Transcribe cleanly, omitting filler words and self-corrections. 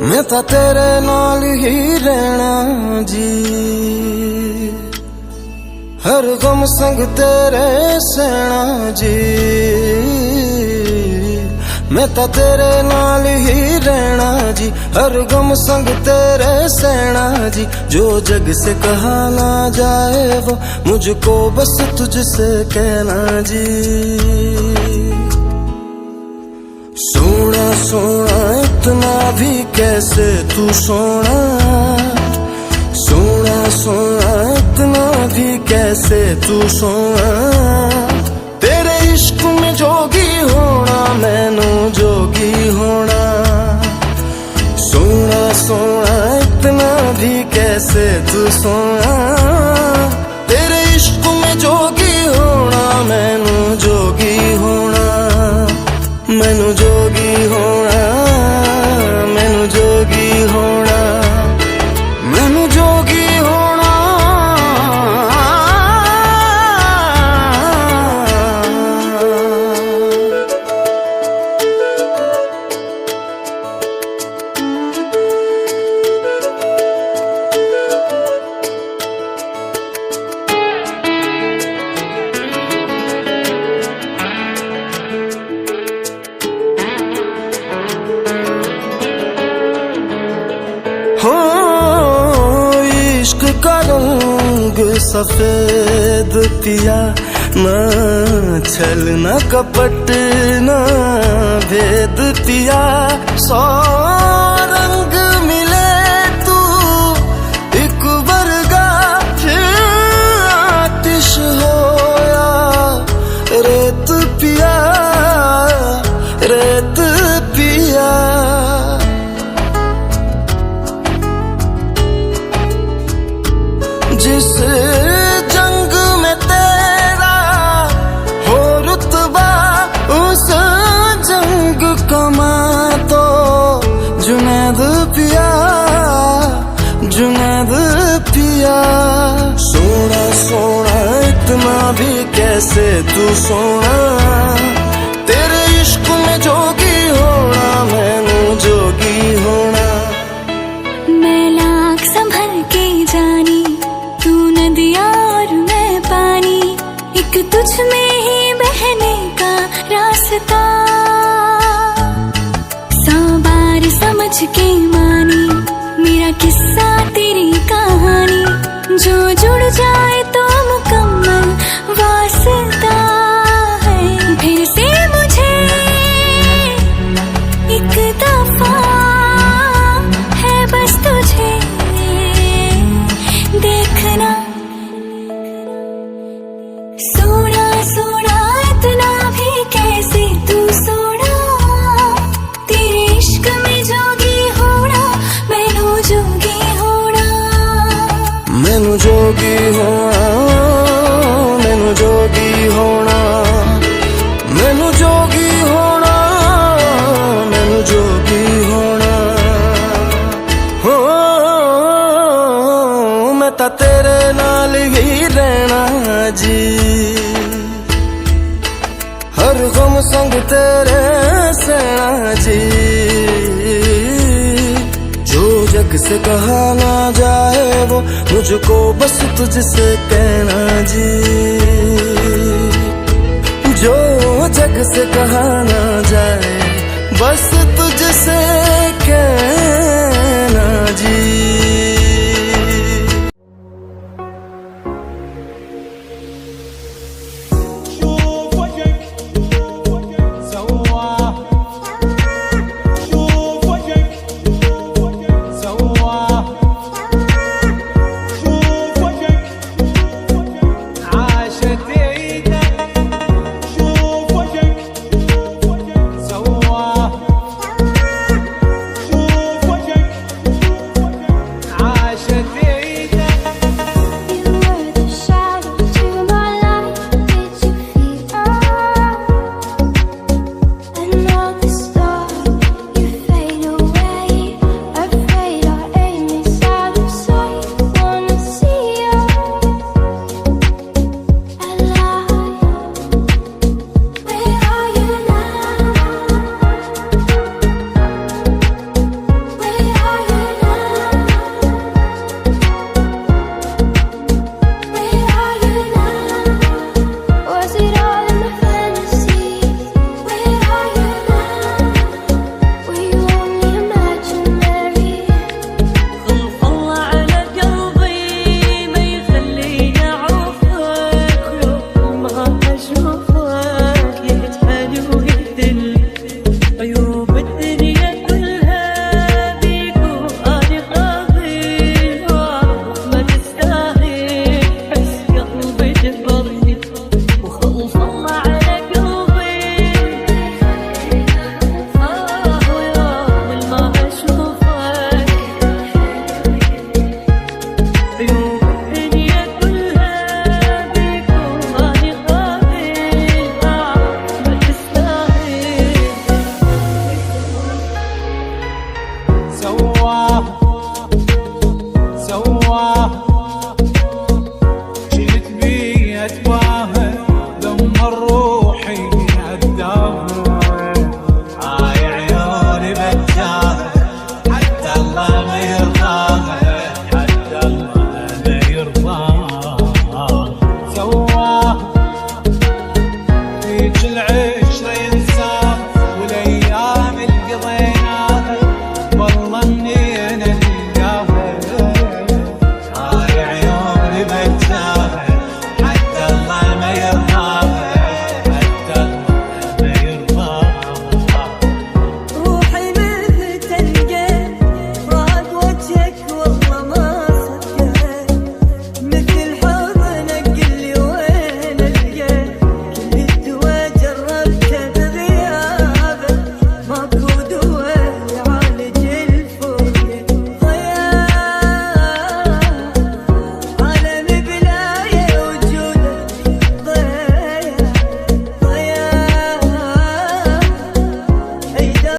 मैं तो तेरे नाल ही रहना जी, हर गम संग तेरे सहना जी। मैं तो तेरे नाल ही रहना जी, हर गम संग तेरे सहना जी। जो जग से कहा ना जाए वो मुझको बस तुझसे कहना जी। सोना सोना इतना भी कैसे तू सोना, सोना सोना इतना भी कैसे तू सोना। तेरे इश्क में जोगी होना मैनू जोगी होना। सोना सोना इतना भी कैसे तू सोना। तेरे इश्क में जोगी होना मैनू जोगी होना। मैनू जोगी होना, मैनू जोगी होना, मैनू जोगी होना। हो इश्क का रंग सफेद पिया, न छल न कपट न भेद पिया। सौ रंग मिले तू एक वर्गा, फिर आतिश होया रेत पिया, रेत पिया। जिस जंग में तेरा हो रुतबा, उस जंग कमा तो जुनैद पिया, जुनैद पिया। सोना सोना इतना भी कैसे तू सोना। तेरे इश्क में जोगी होना मैनू जोगी होना। मैं लाख संभल के जानी, तू नदिया और मैं पानी। एक तुझ में ही बहने का रास्ता, 100 बार समझ के मानी मेरा किस्सा तेरी कहानी। जो जुड़ जाए तो मुकम्मल वास्ता है। फिर से मुझे एक दफा है बस तुझे देखना। सोना सोना इतना भी कैसे तू सोना। तेरे इश्क में जोगी होना मैनू जोगी होना। मैनू जोगी होना, मैनू जोगी होना, मैनू जोगी होना, मैनू जोगी होना। हो मैं तो तेरे नाल ही रहना जी, हर गम संग तेरे सहना जी। जो जग से कहा ना जाए वो मुझको बस तुझसे कहना जी। जो जग से कहा ना जाए बस